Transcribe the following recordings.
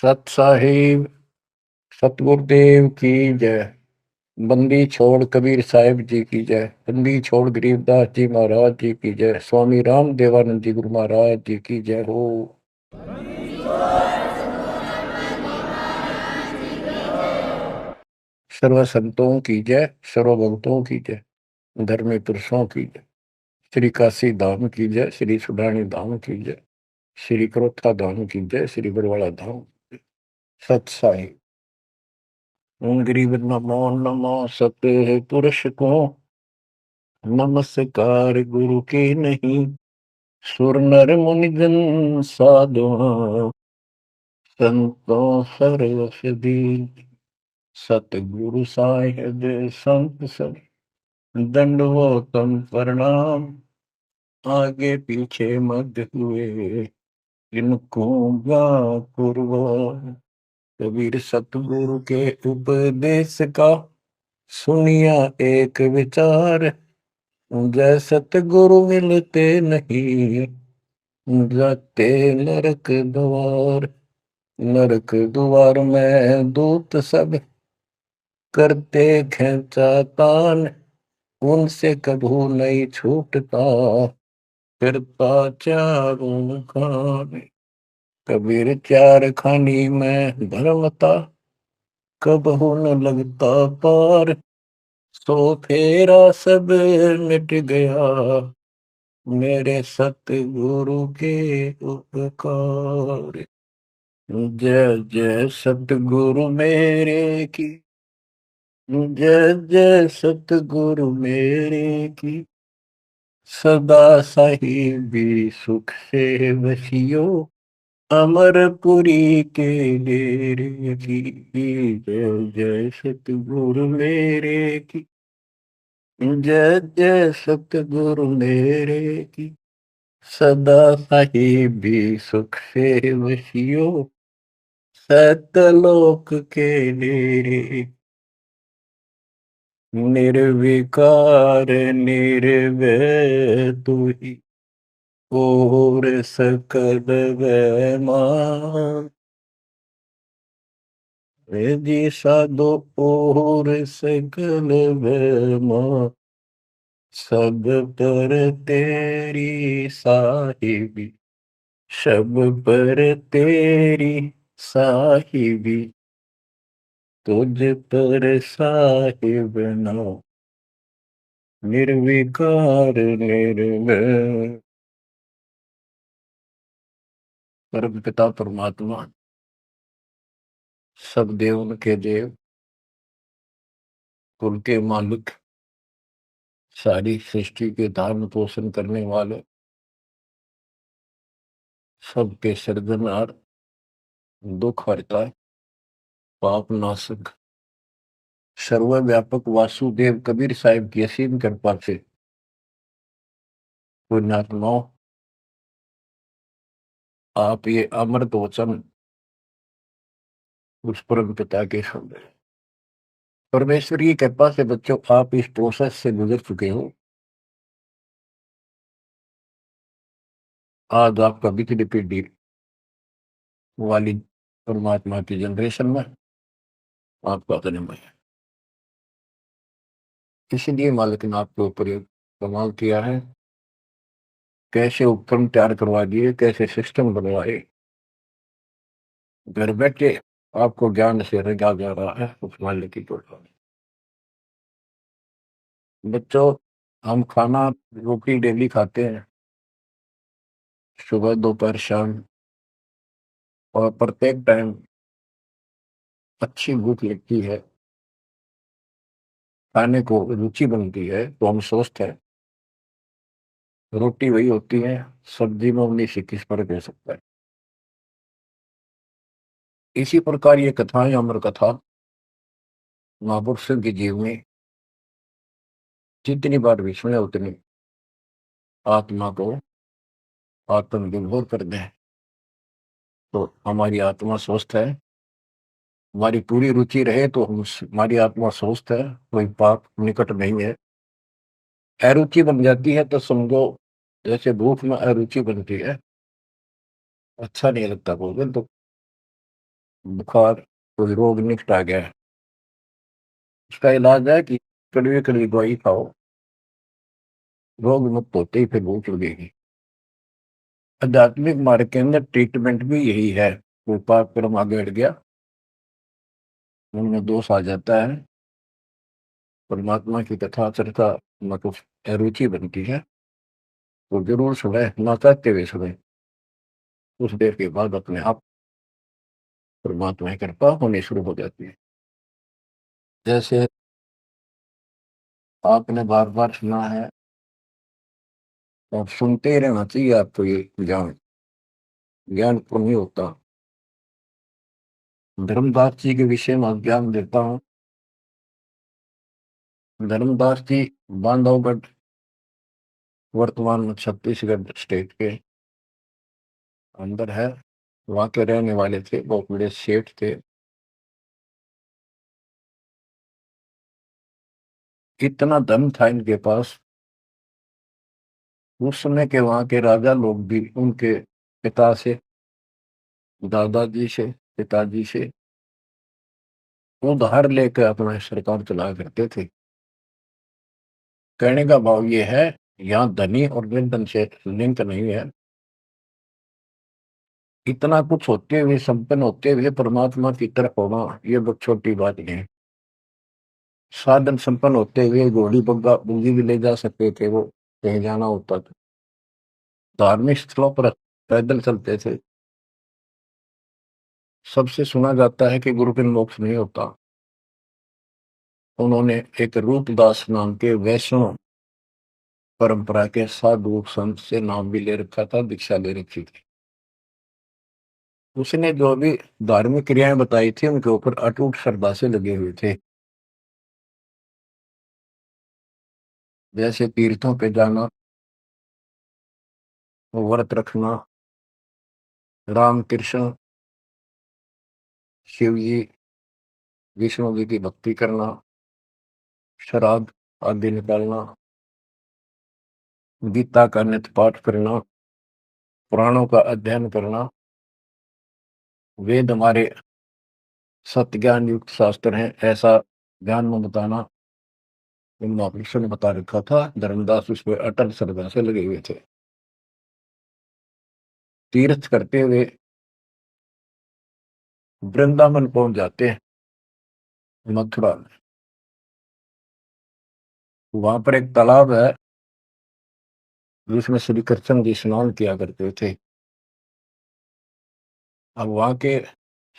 सत साहिब सतगुरुदेव की जय। बंदी छोड़ कबीर साहिब जी की जय। बंदी छोड़ गरीबदास जी महाराज जी की जय। स्वामी राम देवानंद जी गुरु महाराज जी की जय हो। सर्व संतों की जय, सर्व भक्तों की जय, धर्मी पुरुषों की जय। श्री काशी धाम की जय, श्री सुडानी धाम की जय, श्री क्रोथा धाम की जय, श्री बरवाड़ा धाम। सत साहिब गरीब नमो नमो सत पुरुष को नमस्कार गुरु के नहीं। सुर नर मुनि जन साधु संतों सरस्वती। सतगुरु साहिब संत सब दंडवतम प्रणाम। आगे पीछे मत हुए इनको कुर्बान। कबीर सतगुरु के उपदेश का सुनिया एक विचार। जय सतगुरु मिलते नहीं जाते नरक द्वार। नरक द्वार में दूत सब करते खेचा तान। उनसे कभू नहीं छूटता फिरता चारों खान। कबीर चार खानी में धर्मता कबहू न लगता पार। सो फेरा सब मिट गया मेरे सतगुरु के उपकार। जय जय सतगुरु मेरे की जय जय सतगुरु मेरे की। सदा साहिबी सुख से वसियो अमरपुरी के डेरे की। जय जय सतगुरु मेरे की जय जय सतगुरु मेरे की। सदा साहिबी सुख से वसियो सतलोक के डेरे। निर्विकार निर्भय तू ही और सकल वैमान। जी साधो और सकल वैमान। सब पर तेरी साहिबी सब पर तेरी साहिबी। तुझ पर साहिब नो निर्विकार निर्भय। परम पिता परमात्मा सब देव के देव कुल के मालिक सारी सृष्टि के धारण पोषण करने वाले सबके सृजनहार दुख हरता पाप नाशक सर्वव्यापक वासुदेव कबीर साहिब की असीम कृपा से पुण्यात्माओं आप ये अमृत वचन उस परम पिता के शब्द है। परमेश्वर की कृपा से बच्चों आप इस प्रोसेस से गुजर चुके हो। आज आपका बिजली पीढ़ी वाली परमात्मा की जनरेशन में आपका जन्म है। इसलिए मालिक ने आपके ऊपर एक कमाल किया है। कैसे उपकरण तैयार करवा दिए, कैसे सिस्टम बनवाए, घर बैठे आपको ज्ञान से रंगा जा रहा है उस मालिक की कृपा। बच्चों हम खाना रोटी डेली खाते हैं, सुबह दोपहर शाम, और प्रत्येक टाइम अच्छी भूख लगती है, खाने को रुचि बनती है तो हम सोचते हैं रोटी वही होती है, सब्जी में उन्नीस से किस फर्क हो सकता है। इसी प्रकार ये कथाएं अमर कथा महापुरुषों के जीव में जितनी बार भी सुने उतनी आत्मा को आत्मविभोर कर दें। तो हमारी आत्मा स्वस्थ है, हमारी पूरी रुचि रहे तो हमारी आत्मा स्वस्थ है, कोई पाप निकट नहीं है। अरुचि बन जाती है तो समझो जैसे भूख में अरुचि बनती है, अच्छा नहीं लगता भोजन, तो बुखार, कोई रोग निकट आ गया है, उसका इलाज है कि कड़वी कड़वी दवाई खाओ, रोग मुक्त होते ही फिर भूख लगेगी। आध्यात्मिक मार्ग के अंदर ट्रीटमेंट भी यही है। कोई पाप कर्म आगे हट गया, उनमें दोष आ जाता है, परमात्मा की कथा चर्चा में कुछ अरुचि बनती है, तो जरूर सुने, ना चाहते हुए सुने। कुछ देर के बाद अपने आप परमात्मा की कृपा होनी शुरू हो जाती है। जैसे आपने बार बार सुना है और सुनते ही रहना चाहिए आपको, ये ज्ञान ज्ञान को नहीं होता। धर्मदास जी के विषय में ज्ञान देता हूँ। धर्मदास जी बांधवगढ़, वर्तमान में छत्तीसगढ़ स्टेट के अंदर है, वहां के रहने वाले थे, बहुत बड़े सेठ थे। इतना धन था इनके पास, उस समय के वहां के राजा लोग भी उनके पिता से, दादाजी से, पिताजी से उधार लेकर अपना सरकार चलाया करते थे। कहने का भाव ये है, यहाँ धनी और निर्धन से लिंक नहीं है। इतना कुछ होते हुए, संपन्न होते हुए परमात्मा की तरफ होना ये बहुत छोटी बात नहीं है। साधन संपन्न होते हुए घोड़ी बग्गा बूंदी भी ले जा सकते थे वो, कहीं जाना होता था। धार्मिक स्थलों पर पैदल चलते थे। सबसे सुना जाता है कि गुरु बिन मोक्ष नहीं होता। उन्होंने एक रूपदास नाम के वैष्णव परंपरा के साधु संत से नाम भी ले रखा था, दीक्षा ले रखी थी। उसने जो भी धार्मिक क्रियाएं बताई थी उनके ऊपर अटूट श्रद्धा से लगे हुए थे। जैसे तीर्थों पे जाना, व्रत रखना, राम कृष्ण, शिव जी, विष्णु जी की भक्ति करना, श्राद्ध आदि निकालना, गीता का नित्य पाठ करना, पुराणों का अध्ययन करना, वेद हमारे सत्य ज्ञान युक्त शास्त्र हैं, ऐसा ज्ञान में बताना, इन महापुरुषों ने बता रखा था। धर्मदास उसमें अटल श्रद्धा से लगे हुए थे। तीर्थ करते हुए वृंदावन पहुंच जाते हैं, मथुरा में। वहां पर एक तालाब है जिसमें श्री कृष्ण जी स्नान किया करते थे। अब वहां के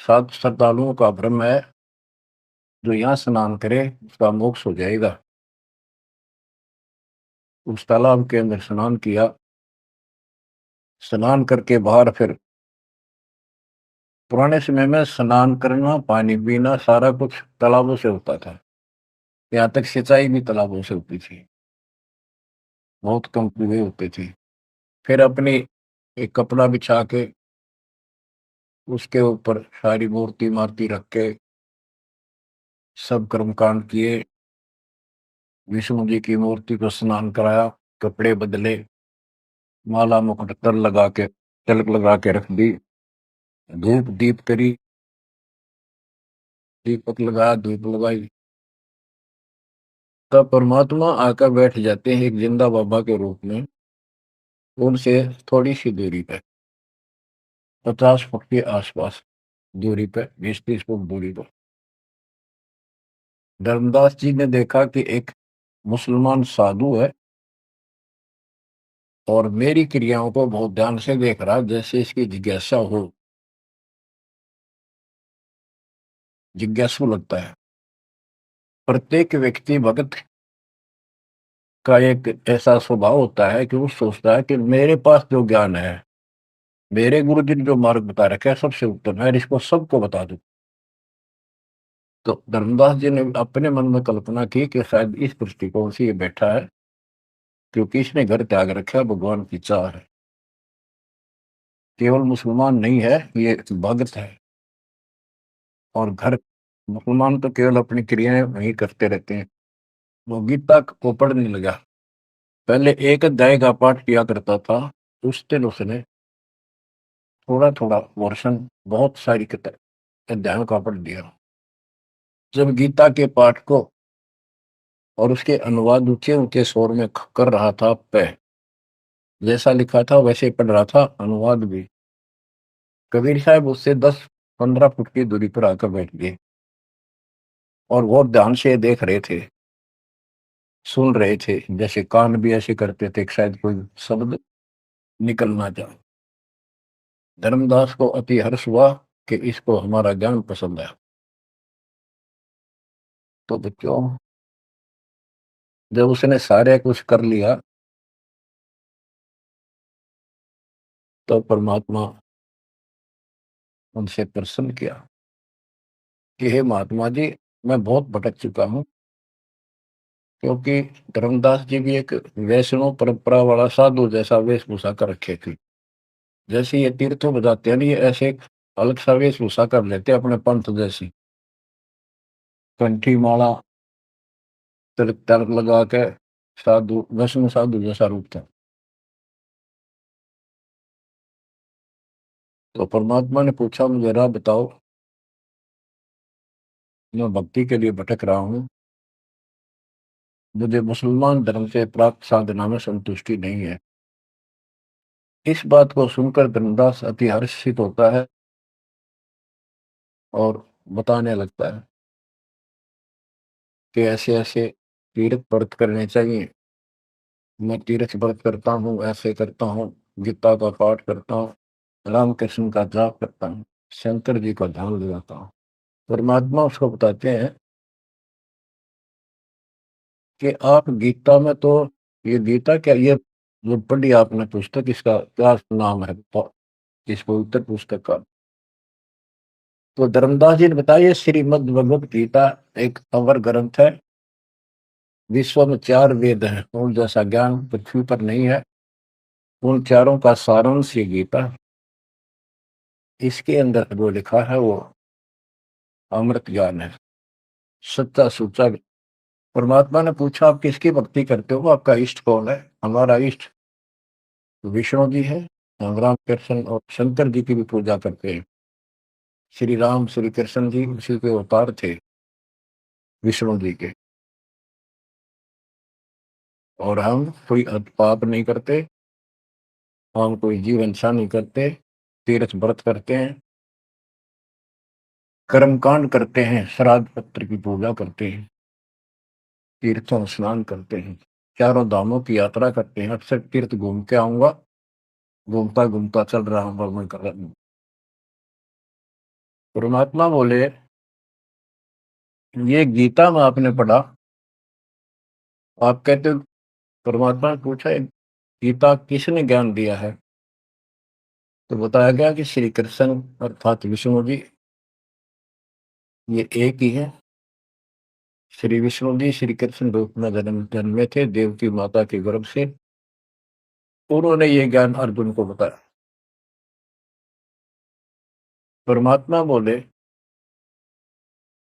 सात श्रद्धालुओं का भ्रम है, जो यहाँ स्नान करे उसका मोक्ष हो जाएगा। उस तालाब के अंदर स्नान किया, स्नान करके बाहर फिर, पुराने समय में स्नान करना, पानी पीना, सारा कुछ तालाबों से होता था। यहाँ तक सिंचाई भी तालाबों से होती थी, बहुत कम कुएं होते थे। फिर अपनी एक कपड़ा बिछा के उसके ऊपर सारी मूर्ति मार्ति रख के सब कर्मकांड किए। विष्णु जी की मूर्ति को स्नान कराया, कपड़े बदले, माला मुकुट तर लगा के, तिलक लगा के रख दी, धूप दीप करी, दीपक लगाया, धूप लगाई। तब परमात्मा आकर बैठ जाते हैं एक जिंदा बाबा के रूप में, उनसे थोड़ी सी दूरी पे, 50 फुट के आसपास दूरी पे, 20-30 फुट दूरी पर। धर्मदास जी ने देखा कि एक मुसलमान साधु है और मेरी क्रियाओं को बहुत ध्यान से देख रहा, जैसे इसकी जिज्ञासा हो, जिज्ञासु लगता है। प्रत्येक व्यक्ति भगत का एक ऐसा स्वभाव होता है कि वो सोचता है कि मेरे पास जो ज्ञान है, मेरे गुरु जी ने जो मार्ग बता रखा है, सबसे उत्तम है, इसको सबको बता दूं। तो धर्मदास जी ने अपने मन में कल्पना की कि शायद इस दृष्टिकोण से ये बैठा है, क्योंकि इसने घर त्याग रखा, भगवान की चाह है। केवल मुसलमान नहीं है, ये भगत है। और घर, मुसलमान तो केवल अपनी क्रियाएं वही करते रहते हैं। वो गीता को पढ़ने लगा। पहले एक अध्याय का पाठ किया करता था, उस दिन उसने थोड़ा थोड़ा वर्षन, बहुत सारी अध्यायों का पढ़ दिया। जब गीता के पाठ को और उसके अनुवाद ऊंचे ऊंचे स्वर में कर रहा था, जैसा लिखा था वैसे ही पढ़ रहा था, अनुवाद भी। कबीर साहब उससे 10-15 फुट की दूरी पर आकर बैठ गए और वो ध्यान से देख रहे थे, सुन रहे थे, जैसे कान भी ऐसे करते थे कि शायद कोई शब्द निकलना जाए। धर्मदास को अति हर्ष हुआ कि इसको हमारा ज्ञान पसंद है। तो बच्चों, जब उसने सारे कुछ कर लिया तो परमात्मा उनसे प्रसन्न किया कि हे महात्मा जी, मैं बहुत भटक चुका हूं, क्योंकि धर्मदास जी भी एक वैष्णव परंपरा वाला साधु जैसा वेशभूषा कर रखे थे। जैसे ये तीर्थों में जाते हैं ना, ये ऐसे एक अलग सा वेशभूषा कर लेते हैं अपने पंथ जैसी, कंठी माला, तिलक तिलक लगा के साधु, वैष्णव साधु जैसा रूप था। तो परमात्मा ने पूछा, मुझे राह बताओ, मैं भक्ति के लिए भटक रहा हूँ, मुझे मुसलमान धर्म से प्राप्त साधना में संतुष्टि नहीं है। इस बात को सुनकर धर्मदास अति हर्षित होता है और बताने लगता है कि ऐसे ऐसे तीर्थ व्रत करने चाहिए। मैं तीर्थ व्रत करता हूँ, ऐसे करता हूँ, गीता का पाठ करता हूँ, राम कृष्ण का जाप करता हूँ, शंकर जी का ध्यान लगाता हूँ। परमात्मा उसको बताते हैं कि आप गीता में तो, ये गीता क्या, ये जो पढ़ी आपने पुस्तक, इसका क्या नाम है, इस पवित्र पुस्तक का? तो धर्मदास जी ने बताया, ये श्रीमद् भगवत गीता एक अवर ग्रंथ है। विश्व में 4 वेद हैं, उन जैसा ज्ञान पृथ्वी पर नहीं है। उन चारों का सारांश ये गीता, इसके अंदर जो लिखा है वो अमृत ज्ञान है, सच्चा सुच्चा। परमात्मा ने पूछा, आप किसकी भक्ति करते हो, आपका इष्ट कौन है? हमारा इष्ट विष्णु जी है। हम राम कृष्ण और शंकर जी की भी पूजा करते हैं। श्री राम श्री कृष्ण जी उसी के अवतार थे, विष्णु जी के। और हम कोई पाप नहीं करते, हम कोई जीव हिंसा नहीं करते, तीर्थ व्रत करते हैं, कर्मकांड करते हैं, श्राद्ध पत्र की पूजा करते हैं, तीर्थों में स्नान करते हैं, चारों धामों की यात्रा करते हैं। अक्सर तीर्थ घूम के आऊंगा, घूमता घूमता चल रहा हूँ मैं कर रहा हूँ। परमात्मा बोले, ये गीता में आपने पढ़ा, आप कहते हो, परमात्मा ने पूछा, गीता किसने ज्ञान दिया है? तो बताया गया कि श्री कृष्ण अर्थात विष्णु जी, ये एक ही है। श्री विष्णु जी श्री कृष्ण रूप में जन्मे थे देवकी माता के गर्भ से। उन्होंने ये ज्ञान अर्जुन को बताया। परमात्मा बोले,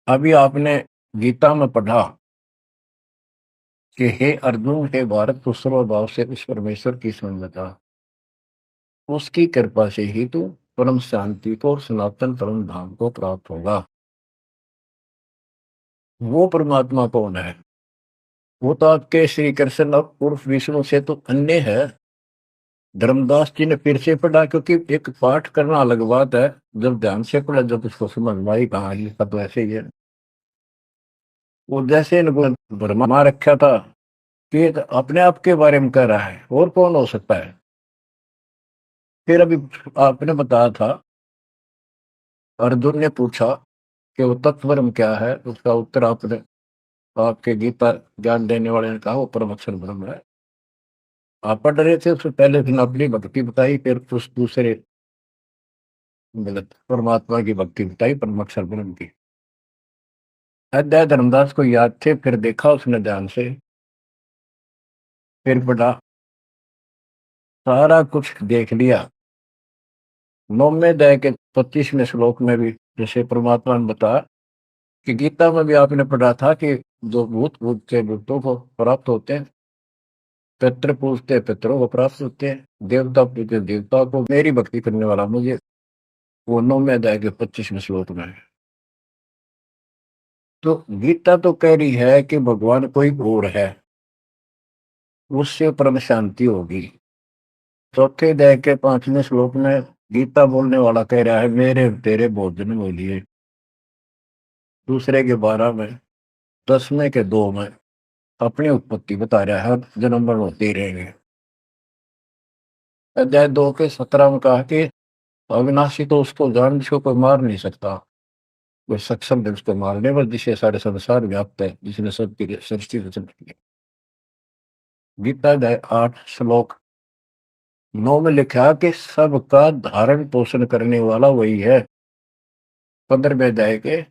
अभी आपने गीता में पढ़ा कि हे अर्जुन, हे भारत, तू सर्वभाव से उस परमेश्वर की समझ बता, उसकी कृपा से ही तू परम शांति को और सनातन परम धाम को प्राप्त होगा। वो परमात्मा कौन है? वो तो आपके श्री कृष्ण और उर्फ विष्णु से तो अन्य है। धर्मदास जी ने फिर से पढ़ा, क्योंकि एक पाठ करना अलग बात है, जब ध्यान से पढ़ा जब उसको समझ में आई, कहानी का तो ऐसे ही है। वो जैसे इनको भरमा रखा था कि ये तो अपने आप के बारे में कह रहा है, और कौन हो सकता है? फिर अभी आपने बताया था, अर्जुन ने पूछा कि वो तत्वरम क्या है, उसका उत्तर आपने, आपके गीता ज्ञान देने वाले ने कहा वो परम अक्षर ब्रह्म है। आप पढ़ रहे थे, उससे पहले फिर अपनी भक्ति बताई, फिर उस दूसरे गलत परमात्मा की भक्ति बताई, परम अक्षर ब्रह्म की। अध्याय धर्मदास को याद थे, फिर देखा उसने ध्यान से, फिर पढ़ा, सारा कुछ देख लिया। 9वें अध्याय के 25वें श्लोक में भी जैसे परमात्मा ने बताया कि गीता में भी आपने पढ़ा था कि जो भूत पूजते भूतों को प्राप्त होते हैं, पितृ पूजते पितरों को प्राप्त होते हैं, देवता पूजते देवता को, मेरी भक्ति करने वाला मुझे, वो 9वें अध्याय के 25वें श्लोक में है। तो गीता तो कह रही है कि भगवान कोई और है, उससे परम शांति होगी। चौथे अध्याय के 5वें श्लोक में गीता बोलने वाला कह रहा है मेरे तेरे भोजन में लिए। दूसरे के 12 में, 10वें के 2 में अपनी उत्पत्ति बता रहा है, जन्म मरण होते ही रहेंगे। अध्याय 2 के 17 में कहा कि अविनाशी तो उसको जान जिसको कोई मार नहीं सकता, कोई सक्षम है उसको मारने पर, जिसे सारे संसार व्याप्त है, जिसने सबकी सृष्टि रचना की। गीता अध्याय 8 श्लोक 9 में लिखा कि सबका धारण पोषण करने वाला वही है। 15वें अध्याय के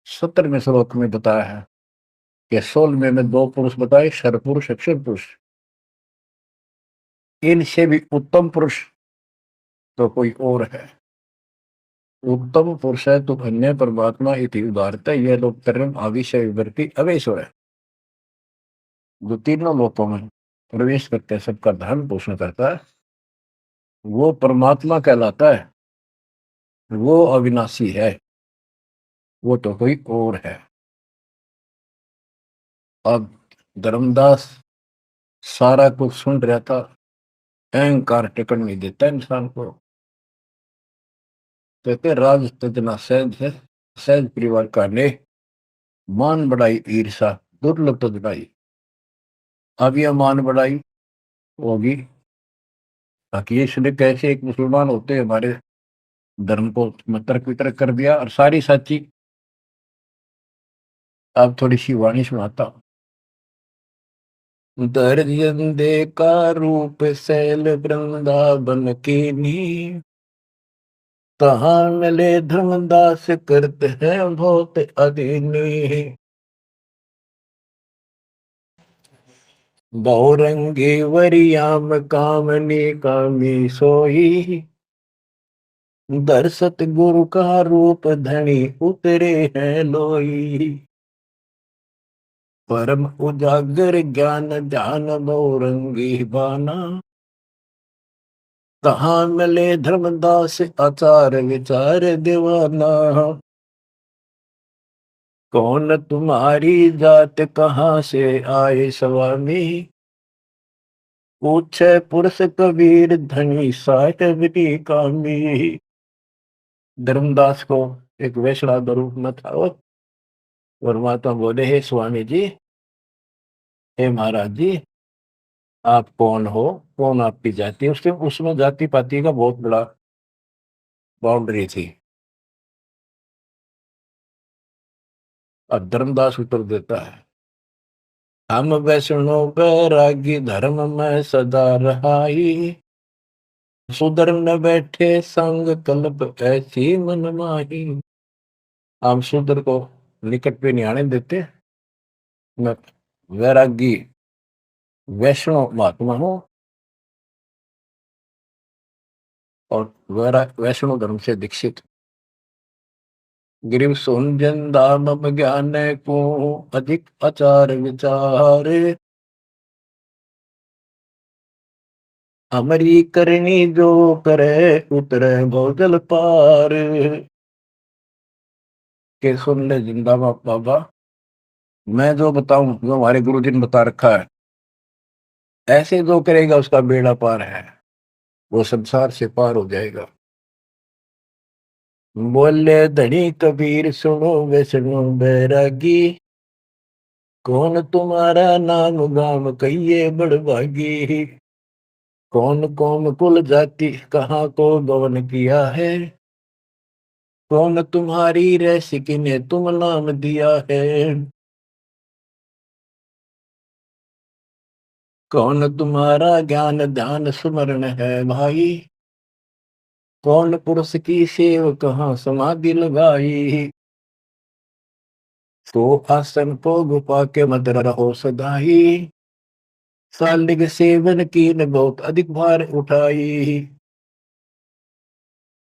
17वें श्लोक में बताया है कि 16वें में 2 पुरुष बताए, क्षर पुरुष अक्षर पुरुष। इनसे भी उत्तम पुरुष तो कोई और है। उत्तम पुरुष है तो अन्य परमात्मा इति उदारता, यह लोग कर्म आविषय विवृत्ति अवेश्वर है। जो तीनों लोकों में प्रवेश करके सबका धर्म पोषण करता है, वो परमात्मा कहलाता है। वो अविनाशी है, वो तो कोई और है। अब धर्मदास सारा कुछ सुन रहा था, अहंकार टिकट नहीं देता इंसान को। कहते राज तजना सहज है, सहज परिवार का ने मान बढ़ाई ईर्षा दुर्लभ तजनाई। अब यह मान बढ़ाई होगी ताकि इसने कैसे एक मुसलमान होते हमारे धर्म को तर्क वितर्क कर दिया और सारी सच्ची। अब थोड़ी सी वाणी सुनाता हूं। दर्जन का रूप शैल वृंदावन की नी, तहां मिले धर्मदास करते हैं बहुत अधीनी। बहुरंगी वरियाम कामनी कामी सोई, दर्शत गुरु का रूप धनी उतरे हैं लोई। परम उजागर ज्ञान ध्यान बहुरंगी बाना, कहाँ मिले धर्मदास आचार विचार दीवाना। कौन तुम्हारी जात कहाँ से आए स्वामी, पूछे पुरुष कबीर धनी साहिबी कामी। धर्मदास को एक वैष्णव का रूप में था वो, और महात्मा बोले हे स्वामी जी, हे महाराज जी, आप कौन हो, कौन आपकी जाति है। उसके उसमें जाति पाति का बहुत बड़ा बाउंड्री थी। अब धर्मदास उत्तर देता है, हम वैष्णो बैरागी धर्म में सदा रहाई, सुधर न बैठे संग कल्प ऐसी मन माही। हम शूद्र को निकट पे नहीं आने देते। मैं वैरागी वैष्णव महात्मा हूं और वैष्णव धर्म से दीक्षित। गिरिव सुनजन दाम ज्ञान को अधिक आचार विचार, हमारी करनी जो करे उतरे भोजल पार। के सुन ले जिंदा बाबा, मैं जो बताऊं, जो हमारे गुरु जी ने बता रखा है, ऐसे जो करेगा उसका बेड़ा पार है, वो संसार से पार हो जाएगा। बोले धनी कबीर सुनो वे सुनो बैरागी, कौन तुम्हारा नाम गाम कहिए बड़भागी। कौन कौम कुल जाति कहाँ को गवन किया है, कौन तुम्हारी रैसिक ने तुम नाम दिया है। कौन तुम्हारा ज्ञान ध्यान स्मरण है भाई, कौन पुरुष की सेव कहाँ समाधि लगाई। तो आसन को गुफा के मत रहो सदाई, सालिग सेवन की न बहुत अधिक भार उठाई।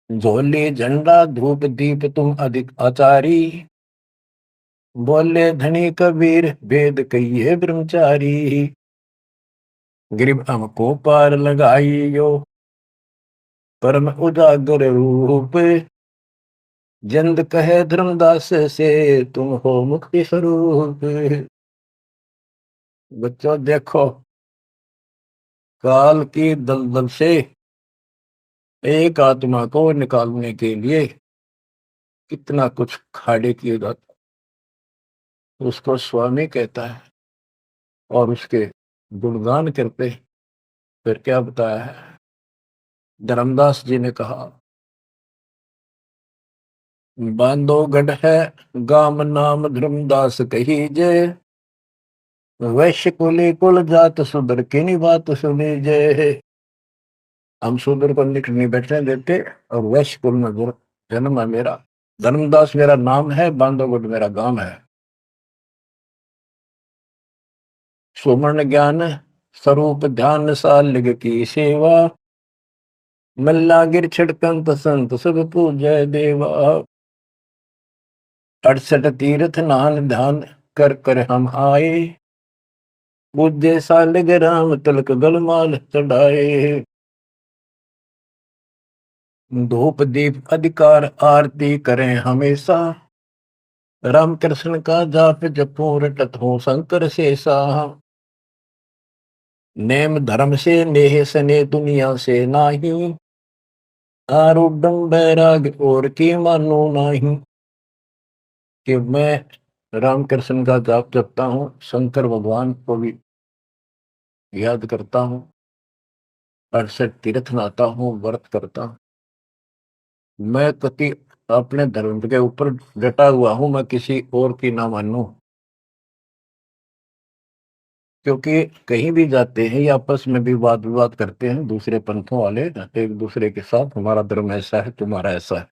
झोले झंडा धूप दीप तुम अधिक आचारी, बोले धनी कबीर वेद कहिए ब्रह्मचारी। गिरिव हमको पार लगाइयो परम उजागर रूप, जिंद कहे धर्मदास से तुम हो मुक्ति स्वरूप। बच्चों देखो, काल की दलदल से एक आत्मा को निकालने के लिए कितना कुछ खाड़े किए जाता, उसको स्वामी कहता है और उसके गुणगान करते। फिर क्या बताया है, धर्मदास जी ने कहा, बांधोगढ़ है गाम नाम धर्मदास कही जय, वैश्य कुली कुल जात सुधर की नी बात सुनी जय। हम शूद्र को निकट नहीं बैठने देते और वैश्य कुल में जन्म है मेरा, धर्मदास मेरा नाम है, बांधोगढ़ मेरा गांव है। सुमन ज्ञान स्वरूप ध्यान सालिग की सेवा, मल्ला गिर छिड़कंत संत सब पूजय देवा। 68 तीर्थ नान ध्यान कर कर हम आए, पूज्य सालिग राम तिलक गलमाल चढ़ाए। धूप दीप अधिकार आरती करें हमेशा, राम कृष्ण का जाप जपो रटत हो शंकर शेषा। नेम धर्म से नेह सने दुनिया से नाही, आरूढ़ बैराग और की मानो नाही। कि मैं रामकृष्ण का जाप जपता हूँ, शंकर भगवान को भी याद करता हूँ, 68 तीर्थ नाता हूँ, व्रत करता हूँ। मैं कति अपने धर्म के ऊपर डटा हुआ हूँ, मैं किसी और की ना मानूं। क्योंकि कहीं भी जाते हैं या आपस में भी वाद विवाद करते हैं दूसरे पंथों वाले एक दूसरे के साथ, हमारा धर्म ऐसा है, तुम्हारा ऐसा है।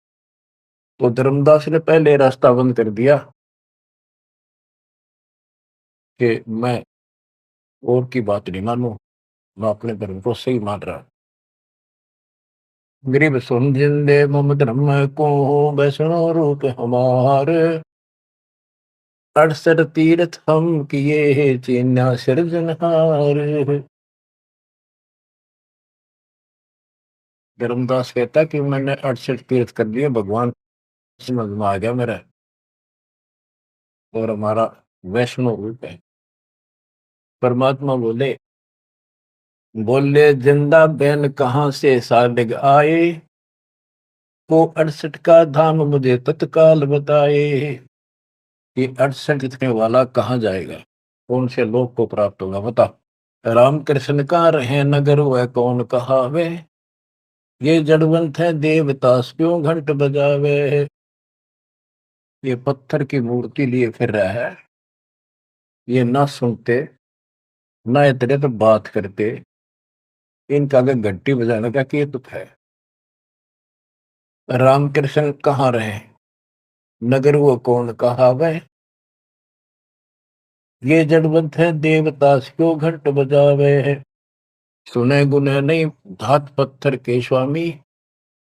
तो धर्मदास ने पहले रास्ता बंद कर दिया कि मैं और की बात नहीं मानूं, मैं अपने धर्म को सही मान रहा। गरीब सुन जिंदे मम धर्म को, वैष्णो रूप हमार, 68 तीर्थ हम किए चीन्या सिरजनहार। धर्मदास कहता कि मैंने 68 तीर्थ कर दिए, भगवान समझ में आ गया मेरा, और हमारा वैष्णो रूप है। परमात्मा बोले, बोले जिंदा बैन कहाँ से सालिग आए, को 68 का धाम मुझे तत्काल बताए। कि 68 लिखने वाला कहाँ जाएगा, कौन से लोक को प्राप्त होगा, बता। राम कृष्ण का रहे नगर वह कौन कहावे, ये जड़वंत है देवतास क्यों घंट बजावे। ये पत्थर की मूर्ति लिए फिर रहा है, ये ना सुनते ना इतने तो बात करते, इनका आगे घंटी बजाने का कि तुक है। राम कृष्ण कहाँ रहे नगर वो कौन कहावे, ये जड़वंत है देवतास क्यों घंट बजावे। सुने गुने नहीं धात पत्थर के स्वामी,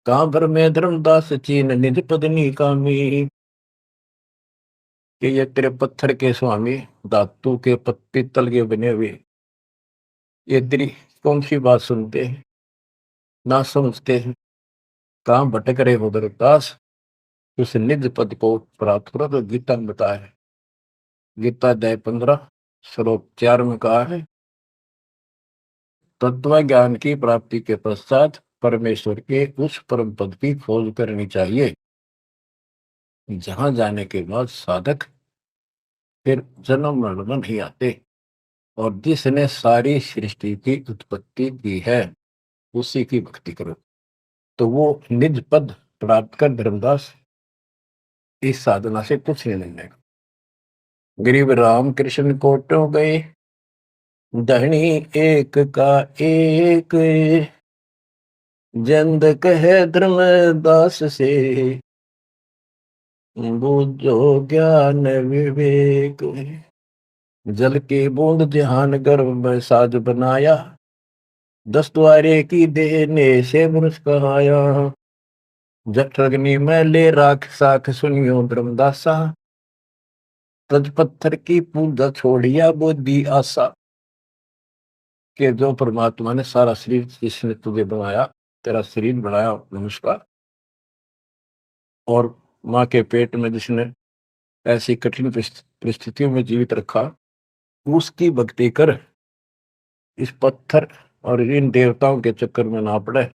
कहां पर मैं धर्मदास चीन निज पत्नी कामी। कि ये तेरे पत्थर के स्वामी, धातु के पीतल के बने हुए, ये तेरी कौन सी बात सुनते हैं, ना समझते हैं। कहां भटक रहे हो धर्मदास, उस निज पद को प्राप्त करो। तो गीता में बताया है, गीता अध्याय 15 श्लोक 4 में कहा है, तत्व ज्ञान की प्राप्ति के पश्चात परमेश्वर के उस परम पद की खोज करनी चाहिए, जहां जाने के बाद साधक फिर जन्म मरण में नहीं आते। और जिसने सारी सृष्टि की उत्पत्ति की है उसी की भक्ति करो, तो वो निज पद प्राप्त कर धर्मदास इस साधना से कुछ नहीं लेगा। गरीब राम कृष्ण कोटो गए, धनी एक का एक, जंद कहे धर्मदास से, बूझो ज्ञान विवेक। जल की बूंद ध्यान गर्भ में साज बनाया, 10 द्वारे की देने से मनुष्य कहाया। जठरग्नि में ले राख साख सुनियो धर्मदासा, तज पत्थर की पूजा छोड़िया बुद्धि आशा। के जो परमात्मा ने सारा शरीर जिसने तुझे बनाया, तेरा शरीर बनाया मनुष्य का, और माँ के पेट में जिसने ऐसी कठिन परिस्थितियों में जीवित रखा, उसकी भक्ति कर, इस पत्थर और इन देवताओं के चक्कर में ना पड़े,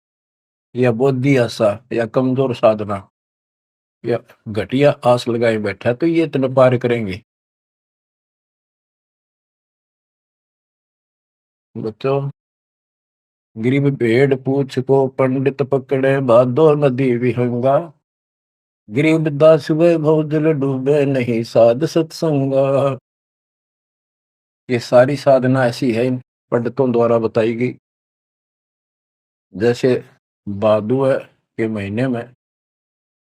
या बोधी आशा या कमजोर साधना या घटिया आस लगाए बैठा तो ये इतना पार करेंगे। बच्चों, गरीब भेड़ पूछ को पंडित पकड़े, भादो नदी विहंगा, गरीब दास वे भवजल डूबे, नहीं साध सत्संगा। ये सारी साधना ऐसी है इन पंडितों द्वारा बताई गई। जैसे भादुआ के महीने में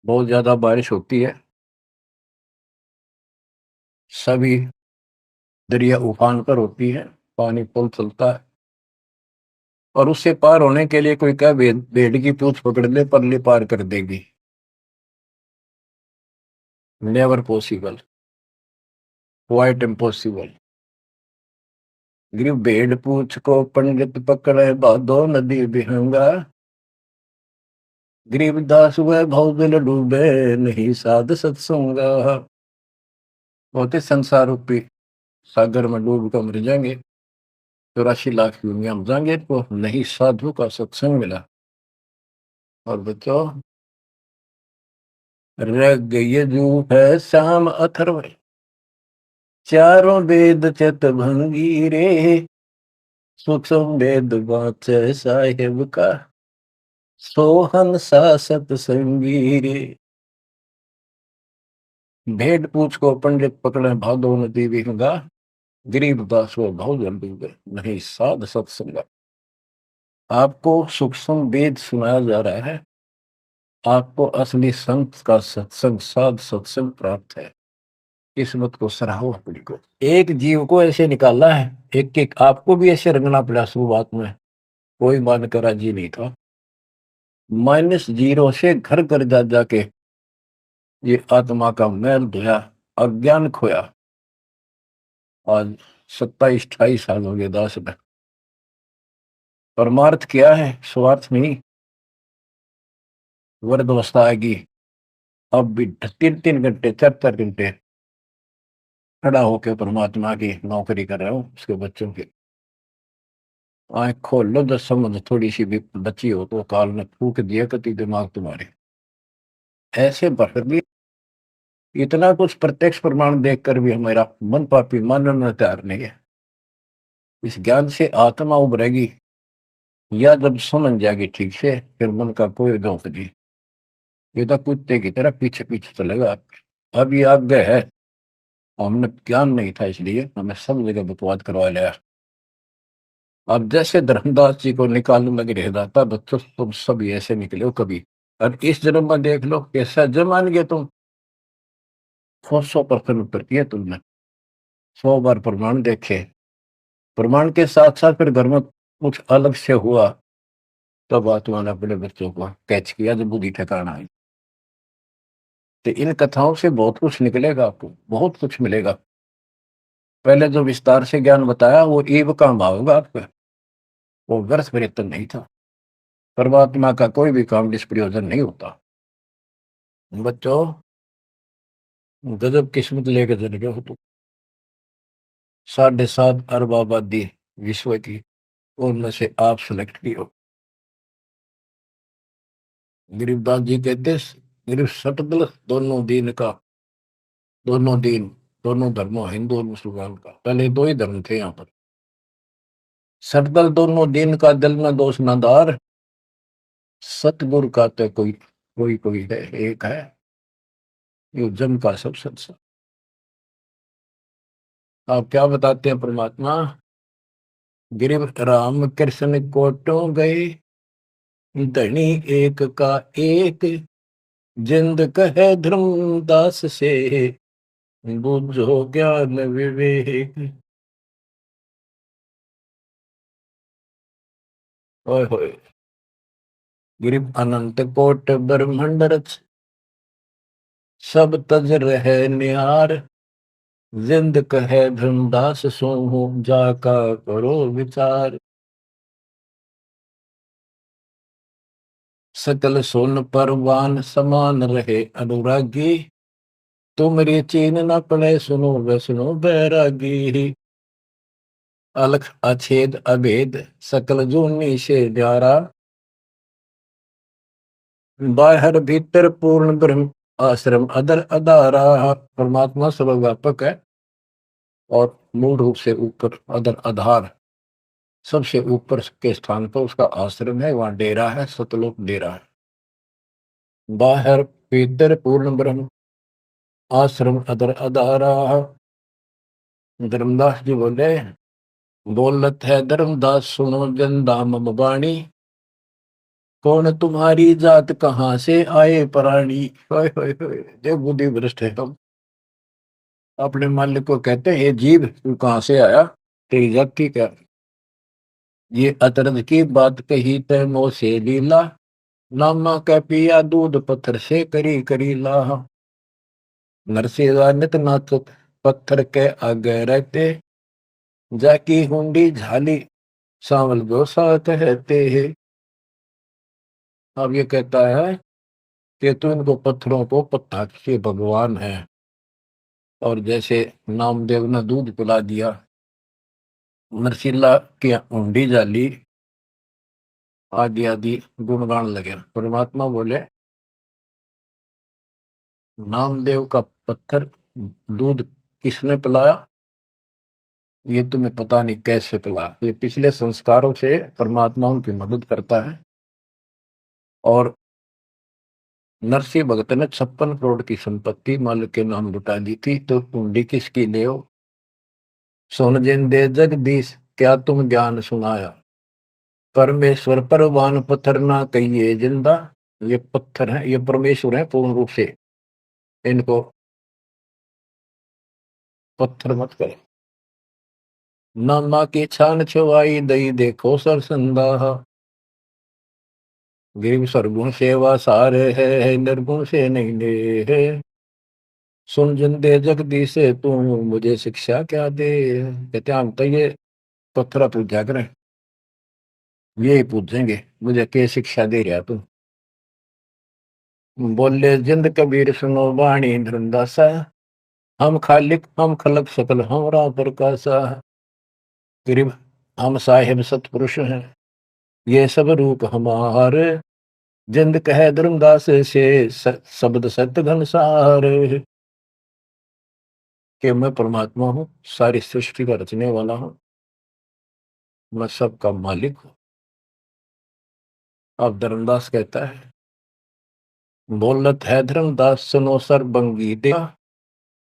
बहुत ज्यादा बारिश होती है, सभी दरिया उफान पर होती है, पानी पुल चलता है, और उससे पार होने के लिए कोई क्या भेड़ की पूंछ पकड़ ले परली पार कर देगी। Never possible, quite impossible. गिर भेड़ पूछ को पंडित पकड़े, भादो नदी बिहंगा, गरीबदास हुए भवजल डूबे, नहीं साध सत्संगा। होते संसार रूपी सागर में डूब कर मर जाएंगे, 84 लाख दुनिया में जाएंगे, तो नहीं साधु का सत्संग मिला। और बच्चों, रग यजु है श्याम अथर्व, चारों वेद चित भंगी रे, सूक्ष्म वेद वाच साहेब का, सोहन सा सतसंगी रे। भेड़ पूछ को पंडित पकड़े, भादो नदी विहंगा, गरीब दास वो भाव जल्दी गए, नहीं साध सत्संगा। आपको सूक्ष्म वेद सुनाया जा रहा है, आपको असली संत का सत्संग साध सत्संग प्राप्त है। किस्मत को सराहो अपनी को। एक जीव को ऐसे निकाला है, एक एक आपको भी ऐसे रंगना पड़ा शुरुआत में, कोई मानकर राजी नहीं था। -0 से घर घर जा जाके ये आत्मा का मैल धोया, अज्ञान खोया। आज 27-28 साल हो गए दास में। परमार्थ क्या है, स्वार्थ नहीं। वृद्धावस्था आएगी, अब भी 3-3 घंटे 4-4 घंटे खड़ा होकर परमात्मा की नौकरी कर रहा हूँ, उसके बच्चों की। आंख खोल लो, जब समझ थोड़ी सी भी बची हो तो काल ने फूक दिया कति दिमाग तुम्हारे। ऐसे भर दिए, इतना कुछ प्रत्यक्ष प्रमाण देखकर भी हमारा मन पापी मानना तैयार नहीं है। इस ज्ञान से आत्मा उभरेगी, या जब समझ जाएगी ठीक से, फिर मन का कोई दोष नहीं। ये तो कुत्ते की तरह पीछे पीछे चलेगा आपके। अब ये आगे है, हमने ज्ञान नहीं था इसलिए हमें सब जगह बकवाद करवा लिया। अब जैसे धर्मदास जी को निकालने में गृहदाता, बच्चों तुम सब ऐसे निकले हो कभी, और इस जन्म में देख लो कैसा जमान गए तुम। 100% उत्तर किया तुमने, 100 बार प्रमाण देखे, प्रमाण के साथ साथ फिर घर में कुछ अलग से हुआ, तब आत्मा ने अपने बच्चों को कैच किया, जब बुद्धि ठिकाना आई। तो इन कथाओं से बहुत कुछ निकलेगा, आपको बहुत कुछ मिलेगा। पहले जो विस्तार से ज्ञान बताया वो ईव का भाव होगा आपका, वो व्यर्थ प्रयत्न नहीं था। परमात्मा का कोई भी काम निष्प्रयोजन नहीं होता। बच्चों, गजब किस्मत लेके चले गए हो तुम। 7.5 अरब आबादी विश्व की, उनमें से आप सिलेक्ट की हो। गरीबदास जी कहते, गरीब सटदल दोनों दीन का, दोनों दीन, दोनों धर्मों, हिंदू और मुसलमान का। पहले 2 ही धर्म थे यहाँ पर। सटदल दोनों दीन का, दिल में दोष न दार, सतगुरु का तो कोई कोई कोई है, एक है, यो जम का सब सत्संग। आप क्या बताते हैं परमात्मा, गिरिव राम कृष्ण कोटो गए, धनी एक का एक, जिंद कहे धर्मदास से, बुझो ज्ञान विवेक। ओए होए, गिरिव अनंत कोट ब्रह्मांड रच, सब तज रहे निहार, जिंद कहे धर्मदास सो, जाका करो विचार। सकल सोन परवान समान रहे अनुरागी, तुमरी चीन न पड़े सुनो वे सुनो बैरागी। अलख अछेद अभेद सकल जूनी से न्यारा, बाहर भीतर पूर्ण ब्रह्म आश्रम अदर अदारा। परमात्मा सर्वव्यापक है और मूल रूप से ऊपर अदर आधार सबसे ऊपर के स्थान पर उसका आश्रम है, वहां डेरा है, सतलोक डेरा है। बाहर भीतर पूर्ण ब्रह्म आश्रम अदर अदारा। धर्मदास जी बोले, बोलत है धर्मदास सुनो जन दाम बाणी, कौन तुम्हारी जात कहाँ से आए प्राणी। जो बुद्धि भ्रष्ट है हम अपने मालिक को कहते हैं, ये जीव तू कहाँ से आया, तेरी जात की क्या। ये अतरज की बात कही तय मोह से लीला, नामा कै पिया दूध पत्थर से करी करी लाह। नरसेवा नित नाथ पत्थर के आगे रहते, जाकी हुंडी झाली सांवल जो सा कहते हैं। अब ये कहता है कि तू इनको पत्थरों को पत्थर के भगवान है, और जैसे नामदेव ने दूध पिला दिया, नरसिल्ला की हुंडी जाली, आदि आदि गुणगान लगे। परमात्मा बोले, नामदेव का पत्थर दूध किसने पिलाया, ये तुम्हें पता नहीं कैसे पिलाया। ये पिछले संस्कारों से परमात्मा उनकी मदद करता है। और नरसिंह भगत ने 56 करोड़ की संपत्ति मालिक के नाम लुटा दी थी, तो कुंडी किसकी ले हो। सुन जिन दे जगदीश क्या तुम ज्ञान सुनाया, परमेश्वर परवान पत्थर ना कहिए जिंदा। ये पत्थर है, ये परमेश्वर है पूर्ण रूप से, इनको पत्थर मत करे। नामा की छान छुआई दई देखो सरसंदा, गिरिव सरगुण सेवा सारे है निर्गुण से नहीं ले है। सुन जिन दे जगदीश से तू मुझे शिक्षा क्या दे। कहते हम तो ये पत्थर पूजा करें, यही पूछेंगे मुझे क्या शिक्षा दे रहा तू। बोले जिंद कबीर सुनो वाणी धुरंदासा, हम खालिक हम खलक सकल हमरा प्रकाशा। गरीब हम साहिब सतपुरुष हैं, ये सब रूप हमारे, जिंद कहे धर्मदास से शब्द सत्य घनसार। कि मैं परमात्मा हूँ, सारी सृष्टि का रचने वाला हूँ, मैं सबका मालिक हूँ। अब धर्मदास कहता है, बोलत है धर्मदास सुनो सर्वंगी दे,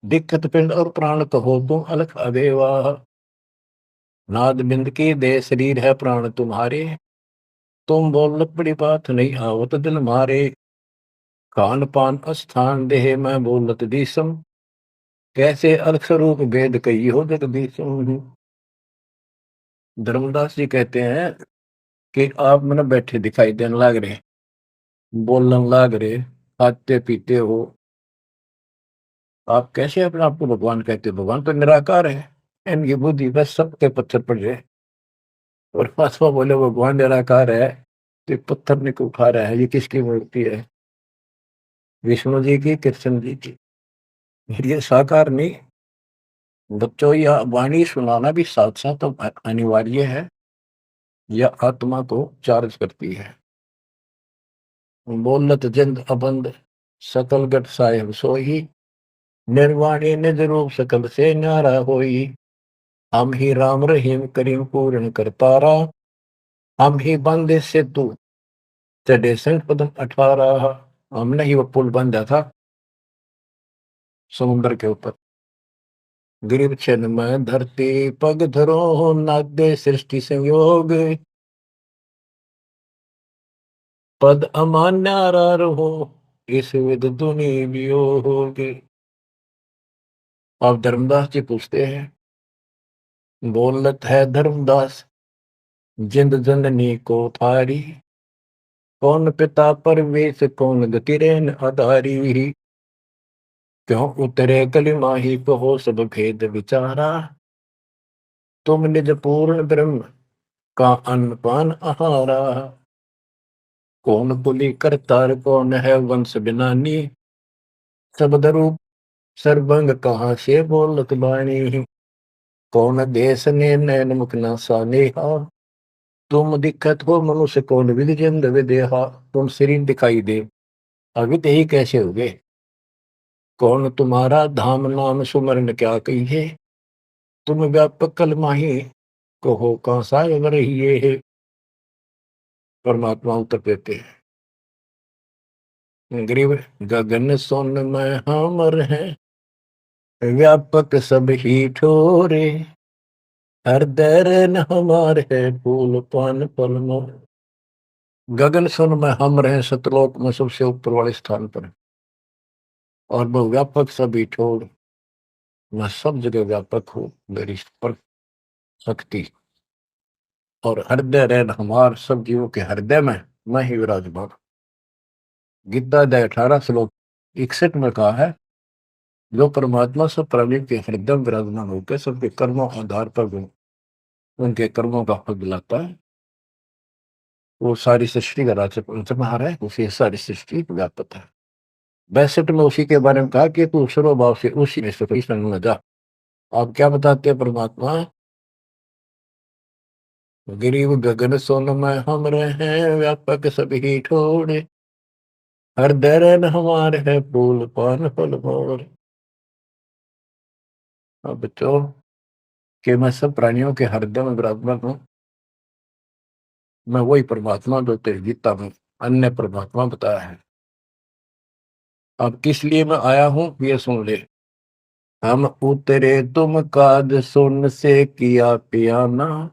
दिक्कत पिंड और प्राण कहो तुम अलख अबेवा। नाद बिंद की दे शरीर है प्राण तुम्हारे, तुम बोलत बड़ी बात नहीं आवत दिल मारे। खान पान स्थान देह मैं बोलत दीसम, कैसे अलख स्वरूप भेद कही हो जगदीशम। धर्मदास जी कहते हैं कि आप मैंने बैठे दिखाई देने लग रहे, बोलने लग रहे, खाते पीते हो, आप कैसे अपने आप को भगवान कहते हो। भगवान तो निराकार है, इनकी बुद्धि बस सबके पत्थर पड़ जाए। और फासवा बोले भगवान निराकार है, तो पत्थर ने को उठा रहा है, ये किसकी मूर्ति है, विष्णु जी की कृष्ण जी की। ये साकार नहीं। बच्चों यह वाणी सुनाना भी साथ साथ अनिवार्य है, यह आत्मा को चार्ज करती है। बोलत जिंद अबंद सकल गट साहेब सोही, निर्वाणी निज रूप सकल से न्यारा होई। हम ही राम रहीम करीम पूर्ण करतारा, हम ही बंदे से तू चढ़े संग पदम 18। हमने ही वो पुल बांधा था समुद्र के ऊपर। गिरिव छन में धरती पग धरो, नादे सृष्टि संयोग, पद अमान्यारा रहो, इस विद दुनि वियोग। अब धर्मदास जी पूछते हैं, बोलत है धर्मदास जिंद जननी को थारी, कौन पिता परवेश कौन गति रेन आधारी। क्यों उतरे कलि माही कहो सब भेद विचारा, तुम निज पूर्ण ब्रह्म का अन्न पान आहारा। कौन पुली करतार, कौन है वंश बिनानी, शब्द रूप सर्वंग कहाँ से बोलत बाणी। कौन देश ने नैन मुख न सानेहा, तुम दिक्कत हो मनुष्य कौन विधि जिंद विदेहा। तुम शरीर दिखाई दे, अवित ही कैसे हो गए। कौन तुम्हारा धाम नाम सुमरन क्या कहिए, तुम व्यापक कल माही कहो कहाँ साहेब रहिए है। परमात्मा उत्तर देते हैं, गरीब गगन सोन में हमर है, व्यापक सब ही ठोरे, हृदय न हमार है फूल पान फल मोर। गगन सुन में हम रहे, सतलोक में सबसे ऊपर वाले स्थान पर, और वो व्यापक सभी ठोर, मैं सब जगह व्यापक हूँ, मेरी पर शक्ति। और हृदय रहन हमार, सब जीवों के हृदय में मैं ही विराजमान। गीता अध्याय 18 श्लोक 61 में कहा है, जो परमात्मा सब प्राणी के हृदय में विराजमान होकर सबके कर्मों आधार पर उनके कर्मों का फल दिलाता है, वो सारी सृष्टि का राज्य पंचमहार है, उसी सारी सृष्टि व्यापक है। 62 में उसी के बारे में कहा कि तू सर्वभाव से उसी में से संग में जा। आप क्या बताते हैं परमात्मा, गरीब गगन सोन में हम रहे, व्यापक सभी ठोरे, हृदय रहन हमारे है फूल पान फल मोर। अब बच्चों कि मैं सब प्राणियों के हृदय में विराजमान हूँ, मैं वही परमात्मा जो तेरी गीता में अन्य परमात्मा बताया है। अब किस लिए मैं आया हूं ये सुन ले। हम उतरे तुम काज सुन से किया पियाना,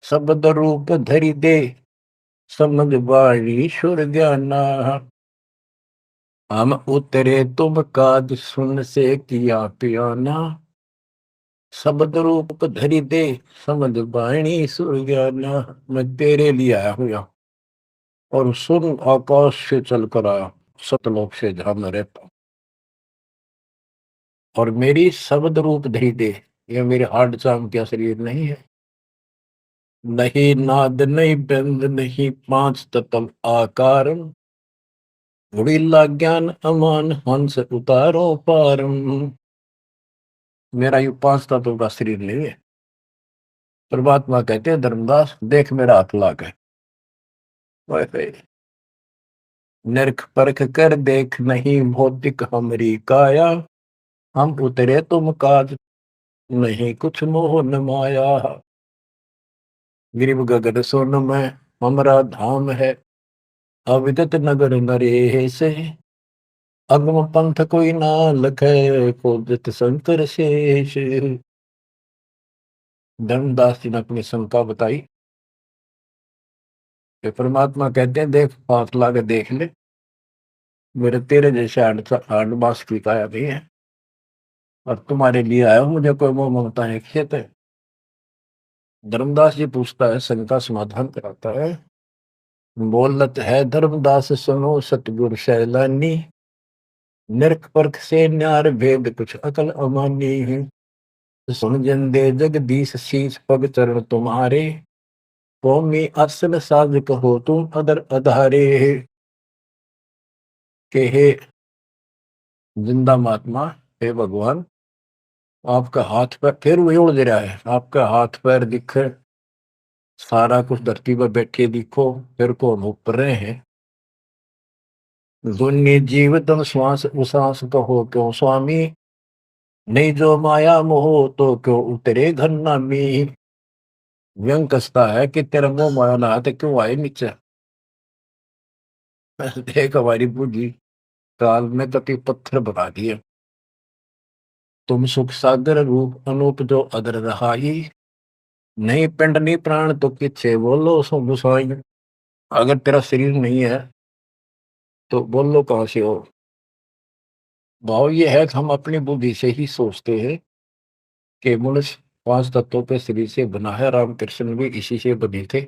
शब्द रूप धरि दे समझ वाणी सुर ज्ञाना। हम उतरे तुम काज सुन से किया पियाना, शब्द रूप धरि दे समझ वाणी सुर ज्ञाना। मैं तेरे लिए आया हूं यहाँ, और सुन आकाश से चलकर आया, सतलोक से जहां मैं रहता हूं। और मेरी शब्द रूप धरि दे, ये मेरे हार्ड चाम क्या शरीर नहीं है, नहीं नाद नहीं बंद नहीं पांच तत्व आकार, उड़ीला ज्ञान अमान हंस उतारो पारम। मेरा यू पांच तत्व का शरीर नहीं है। परमात्मा कहते हैं धर्मदास देख मेरा हाथ लाग है, नरक परख कर देख नहीं भौतिक हमरी काया, हम उतरे तुम काज नहीं कुछ मोह न माया। गिरिव गगन सोन में हमरा धाम है, अविदत नगर नरे से, अगम पंथ कोई ना लखे खोजत शंकर शेष। धर्मदास जी ने अपनी शंका बताई कि परमात्मा कहते हैं देख हाथ ला के देख ले, मेरे तेरे जैसे आठ मास की काया नहीं है, और तुम्हारे लिए आया हूं, मुझे कोई मोह ममता है खेत है। धर्मदास जी पूछता है, शंका समाधान कराता है, बोलत है धर्मदास सुनो सतगुरु सैलानी, नरक परख से न्यार भेद कुछ अकल अमानी है। सुन जंदे जगदीश शीश पग चरण तुम्हारे, कौमी असल साज कहो तुम अदर अधारे। के हे जिंदा महात्मा, हे भगवान, आपका हाथ पैर फिर वही उड़ रहा है, आपका हाथ पैर दिखे, सारा कुछ धरती पर बैठे दिखो, फिर को ऊपर रहे हैं। दुन्नी जीव तम श्वास उश्वास कहो क्यों स्वामी, नहीं जो माया मोह तो क्यों उतरे घर नामी। व्यंग कसता है कि तेरा मोह माया ना आते क्यों आए नीचे। देख हमारी बुद्धि काल में कति पत्थर बना दिए, तुम सुख सागर रूप अनूप जो अदर रहाई, नहीं पिंड नहीं प्राण तो किच्छे बोलो सो गुसाई। अगर तेरा शरीर नहीं है तो बोलो कहां से हो। भाव ये है कि हम अपनी बुद्धि से ही सोचते हैं कि मनुष्य पांच तत्वों के शरीर से बना है, रामकृष्ण भी इसी से बने थे।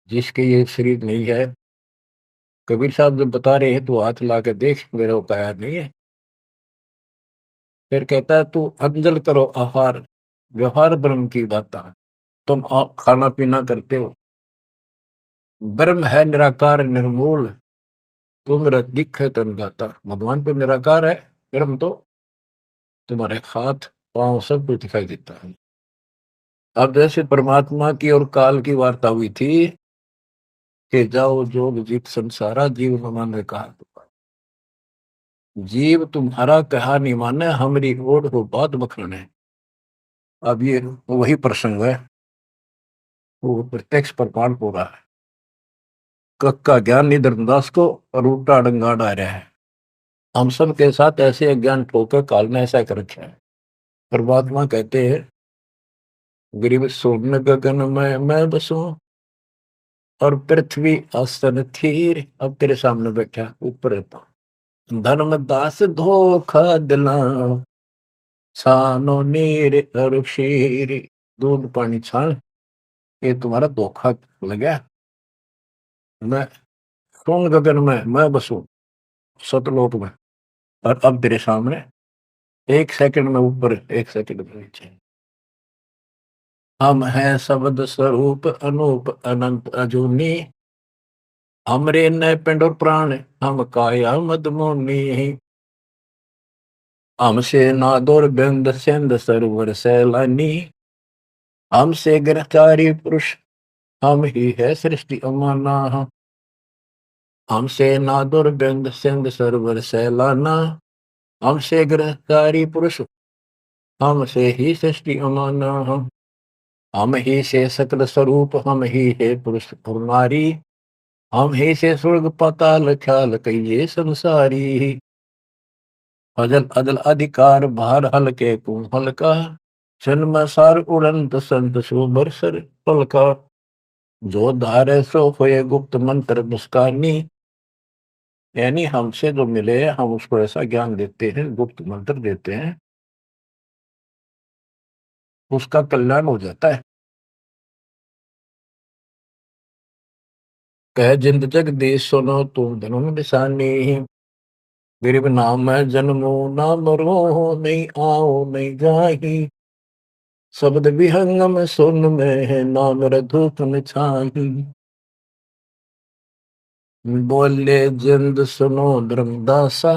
जिसके ये शरीर नहीं है, कबीर साहब जब बता रहे हैं तो हाथ ला के देख मेरा उपाय नहीं है। फिर कहता है तू अंजल करो आहार, व्यवहार ब्रह्म की दाता। तुम आप खाना पीना करते हो, ब्रह्म है निराकार निर्मूल, तुम दिखे तन गाता। भगवान तो निराकार है, ब्रह्म तो तुम्हारे हाथ पांव सब कुछ दिखाई देता है। अब जैसे परमात्मा की और काल की वार्ता हुई थी कि जाओ जोग जीत संसारा, जीव न माने कहा। जीव तुम्हारा कहा नहीं माने, हमारी ओर हो बात बखरने। अब ये वही प्रसंग है, वो प्रत्यक्ष प्रमाण हो रहा है। कक्का ज्ञान नहीं धर्मदास को, और उल्टा डंगा डा रहा है। हम सब के साथ ऐसे अज्ञान ठोकर काल ने ऐसा कर रखा है। परमात्मा कहते हैं गरीब सोन गगन में मैं बसूं, और पृथ्वी आसन थीर। अब तेरे सामने बैठा ऊपर रहता हूं। धर्मदास धोखा दिला, छानो नीर और शीर। दूध पानी छान, ये तुम्हारा धोखा लगा। मैं सोन गगन में मैं बसूं, सतलोक में, और अब तेरे सामने एक सेकंड में ऊपर, एक सेकंड में नीचे। हम हैं शब्द स्वरूप अनूप अनंत अजूनी, हमरे न पिंड और प्राण, हम काया मदमोनी। हमसे नादोर बिंद सिंध सरोवर सैलानी, हमसे गिरफ्तारी पुरुष, हम ही है सृष्टि अमाना। हमसे नादुर बिंद सिंध सरोवर सैलाना, हमसे गिरफ्तारी पुरुष, हमसे ही सृष्टि अमाना। हम ही से सकल स्वरूप, हम ही है पुरुष और नारी, हम ही से स्वर्ग पाताल ख्याल कहिए संसारी। अजल अदल अधिकार भार हल्के तुम हल्का, जन्म सार उड़ंत संत सुबर सर पलका। जो धारे सो होए गुप्त मंत्र मुस्कानी, यानी हमसे जो मिले हम उसको ऐसा ज्ञान देते हैं, गुप्त मंत्र देते हैं, उसका कल्याण हो जाता है। कह जिंद जग देश सुनो तुम धनुन निशानी, गरीब नाम है जन्मो ना मरो, नहीं आओ नहीं जाही। शब्द विहंगम सुन में है नाम रधूप छाही। बोले जिंद सुनो धर्मदासा,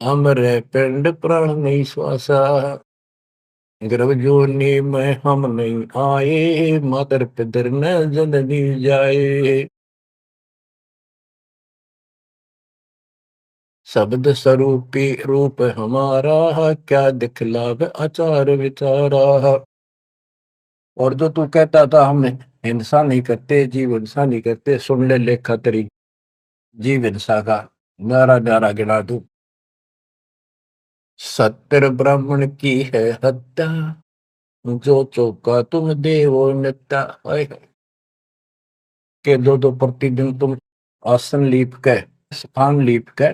हमरे पिंड प्राण नहीं श्वासा। गर्भ जोनी में हम नहीं आए, मातर पितर न जननी जाए। शब्द स्वरूपी रूप हमारा, क्या दिखलावे आचार विचारा। और जो तू कहता था हम हिंसा नहीं करते, जीव हिंसा नहीं करते, सुन ले लेखा तेरी जीव हिंसा का नारा नारा गिना दू। सत्तर ब्राह्मण की है हत्या, जो चौका तुम देवो नित्या। हाय हाय। के दो दो प्रतिदिन तुम आसन लीप के, स्थान लीप के,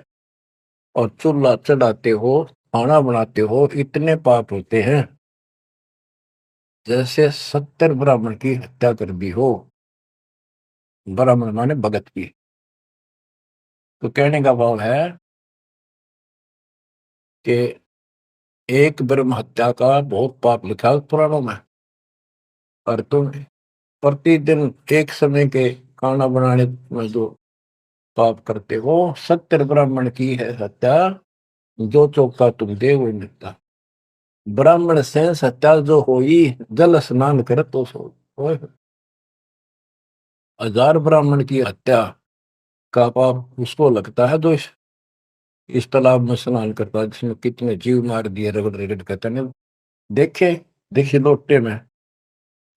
और चूल्हा चढ़ाते हो, खाना बनाते हो, इतने पाप होते हैं जैसे 70 ब्राह्मण की हत्या कर दी हो। ब्राह्मण माने भगत की। तो कहने का भाव है कि एक ब्रह्म हत्या का बहुत पाप लिखा है पुराणों में, और तुम प्रतिदिन एक समय के खाना बनाने में जो पाप करते हो, 70 ब्राह्मण की है हत्या, जो चौका तुम दे वो मिलता। ब्राह्मण से हत्या जो होई, जल स्नान कर तो सो। ओए, 1000 ब्राह्मण की हत्या का पाप उसको लगता है जो इस तालाब में स्नान करता है, जिसमें कितने जीव मार दिए रगड़ रगड़ कहते हैं। देखे देखे लोटे में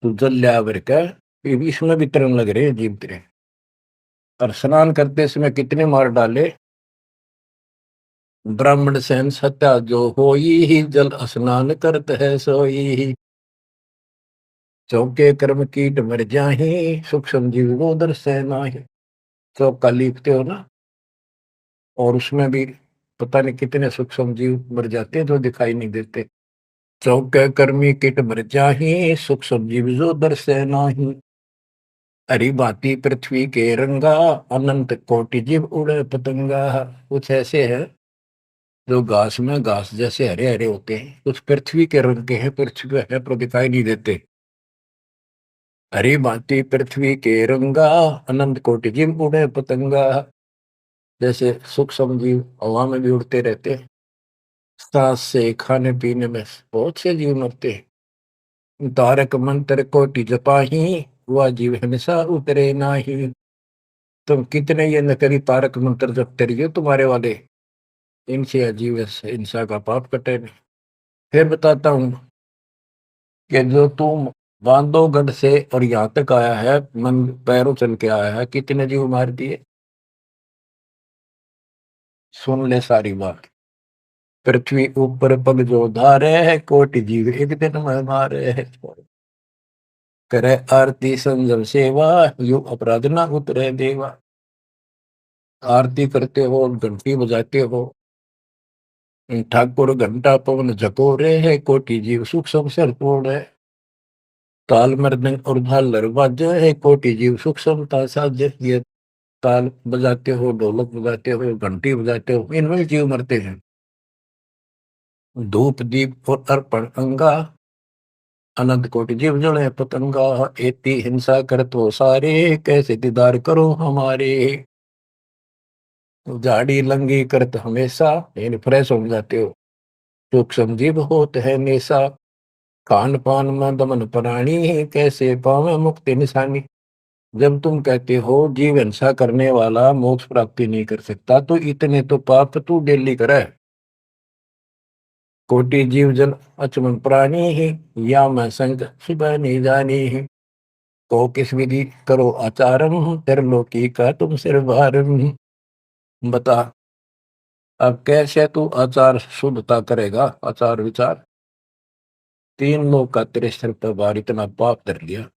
तो जल लिया वर का, इसमें भी तरंग लग रहे हैं जीव तेरे। और स्नान करते समय कितने मार डाले। ब्राह्मण सहन सत्या जो होई ही, जल स्नान करत है सोई ही। चौके कर्म कीट मर जाही, सूक्ष्म जीव वो दर्शे नाही। चौका लिखते हो ना, और उसमें भी पता नहीं कितने सूक्ष्म जीव मर जाते हैं जो दिखाई नहीं देते। चौके कर्मी कीट मर जाही, सूक्ष्म जीव जो दर्शे नाही। हरी भांति पृथ्वी के रंगा, अनंत कोटि जीव उड़े पतंगा। कुछ ऐसे है जो घास में घास जैसे हरे हरे होते हैं, कुछ पृथ्वी के रंग के हैं, पृथ्वी पे है पर दिखाई नहीं देते। हरी भांति पृथ्वी के रंगा, अनंत कोटि जीव उड़े पतंगा। जैसे सूक्ष्म जीव हवा में भी उड़ते रहते, सांस से खाने पीने में बहुत से जीव मरते। तारक मंत्र कोटि जपाही, वह जीव हमेशा उतरे नाही। तुम कितने ये नकली तारक मंत्र जपते रहिए तुम्हारे वाले, इनसे अजीब हिंसा का पाप कटे नहीं। फिर बताता हूं कि जो तुम बांधवगढ़ से और यहाँ तक आया है, मन पैरों चल के आया है, कितने जीव मार दिए। सुन ले सारी बात। पृथ्वी ऊपर पग जो धारे है, कोटि जीव एक दिन में मारे है। करे आरती संजम सेवा, यु अपराध ना उतरे देवा। आरती करते हो, घंटी बजाते हो, ठाकुर घंटा पवन झकोरे है, कोटि जीव सुख संसर है। ताल मृदंग और झालर बाजे है, कोटि जीव सुख समता साजे। ये ताल बजाते हो, ढोलक बजाते हो, घंटी बजाते हो, इनमें जीव मरते हैं। धूप दीप और अर्पण अंगा, अनंत कोटि जीव जले पतंगा। एती हिंसा करत हो सारे, कैसे दीदार करो हमारे। झाड़ी लंगी करत हमेशा, इन फ्रेश हो जाते हो। सूक्ष्म जीव होत है नेसा, खान पान में दमन प्राणी, कैसे पावे मुक्ति निशानी। जब तुम कहते हो जीव हिंसा करने वाला मोक्ष प्राप्ति नहीं कर सकता, तो इतने तो पाप तू डेली करे। कोटि जीव जन अचमन प्राणी ही, या मैं संग सुबह नहीं जानी ही। तो किस विधि करो आचारम, त्रिलोकी का तुम सिर भारम। बता अब कैसे तू आचार शुद्धता करेगा, आचार विचार। तीन लोग का तेरे सिर पर भार इतना पाप कर लिया।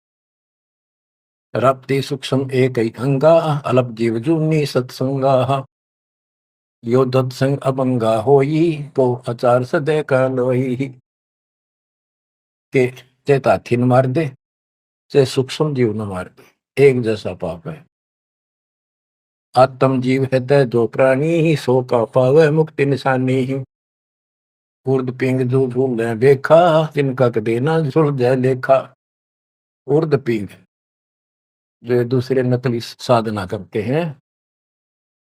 रप्ति सूक्ष्म एक ही अंगा, अलप जीव जूनी सत्संगा। यो दत्संग अभंगा होई, तो आचार सदे का लोई। के चेत हाथी न मार दे, चाहे सूक्ष्म जीव न मार दे, एक जैसा पाप है। आत्म जीव हृदय जो प्राणी ही, सो का पावे मुक्ति निशानी ही। उर्द पिंग जो झूल देखा, जिनका कदे ना सुलझे लेखा। उर्द पिंग जो दूसरे नकली साधना करते हैं,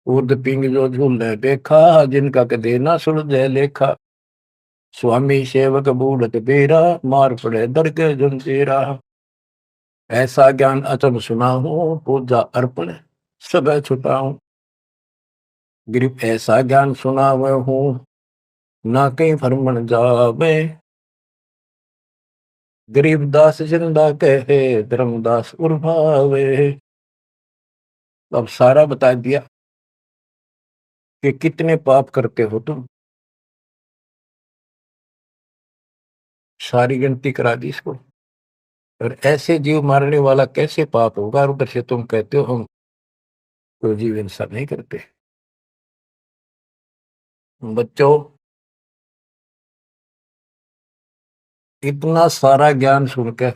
उर्द पिंग जो झूल देखा, जिनका कदे ना सुलझे लेखा। स्वामी सेवक बूढ़त बेरा, मार पड़े दर के जंजीरा। ऐसा ज्ञान अचम सुनाऊं, पूजा अर्पण सब छुटाऊं। गिरिप ऐसा ज्ञान सुनावे हूँ, ना कहीं फरमन जावे। गरीबदास जिंदा कहे, धर्मदास उर्भावे। अब सारा बता दिया कि कितने पाप करते हो तुम, सारी गिनती करा दी इसको। और ऐसे जीव मारने वाला कैसे पाप होगा, और उधर से तुम कहते हो हम कोई जीव हिंसा नहीं करते। बच्चों, इतना सारा ज्ञान सुनकर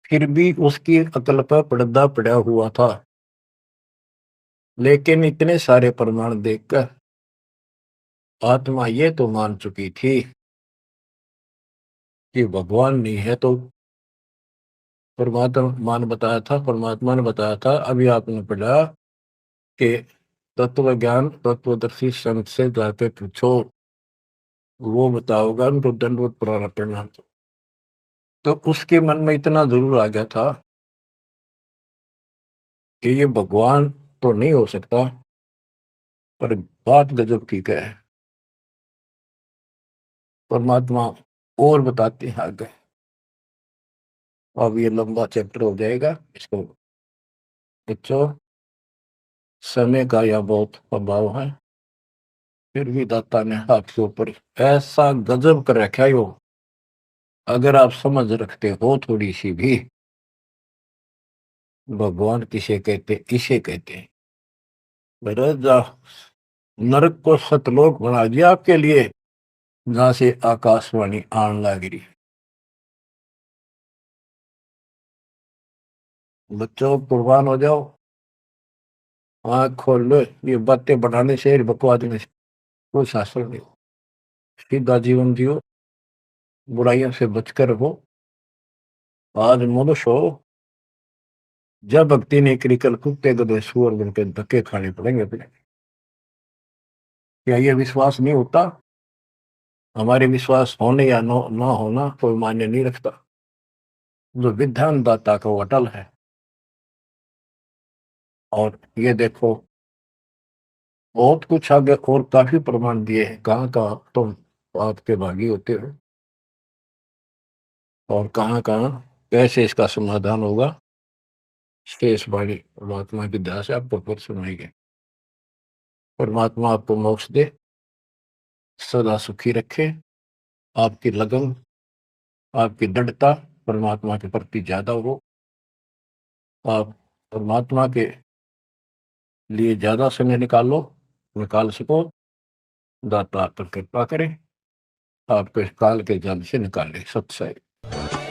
फिर भी उसकी अकल पर पर्दा पड़ा हुआ था। लेकिन इतने सारे प्रमाण देखकर आत्मा ये तो मान चुकी थी कि भगवान नहीं है, तो परमात्मा ने बताया था। अभी आपने पढ़ा कि तत्व ज्ञान तत्वदर्शी संत से जाके पूछो, वो बताओगा उनको दंडवत प्रणाम। तो उसके मन में इतना जरूर आ गया था कि ये भगवान तो नहीं हो सकता, पर बात गजब की क्या है। परमात्मा और बताते हैं आगे। अब ये लंबा चैप्टर हो जाएगा, इसको बच्चों समय का यह बहुत प्रभाव है। फिर भी दाता ने आपके ऊपर ऐसा गजब कर रखा है यो, अगर आप समझ रखते हो थोड़ी सी भी। भगवान किसे कहते, इसे कहते हैं। जा नरक को सतलोक बना दिया आपके लिए, जहां से आकाशवाणी आन लगी। बच्चों कुर्बान हो जाओ, आँख खोल लो। ये बातें बनाने से, बकवाद में कोई शास्त्र नहीं। सीधा जीवन जियो, बुराइयों से बचकर रहो। आज मनुष्य हो, जब भक्ति नहीं करी, कल कुत्ते गधे सुअर बन के धक्के खाने पड़ेंगे अपने। क्या ये विश्वास नहीं होता? हमारे विश्वास होने या ना होना कोई मायने नहीं रखता। जो विधान दाता का वो अटल है। और ये देखो, बहुत कुछ आगे और काफी प्रमाण दिए हैं, कहाँ कहाँ तुम आपके भागी होते हो और कहाँ कहाँ कैसे इसका समाधान होगा। शेष वाली परमात्मा की दया से आपको फिर सुनाएंगे। परमात्मा आपको मोक्ष दे, सदा सुखी रखे, आपकी लगन, आपकी दृढ़ता परमात्मा के प्रति ज्यादा हो, आप परमात्मा के लिए ज्यादा समय निकाल सको। दाता आप पर कृपा करें, आपको इस काल के जाल से निकाले। सत्संग।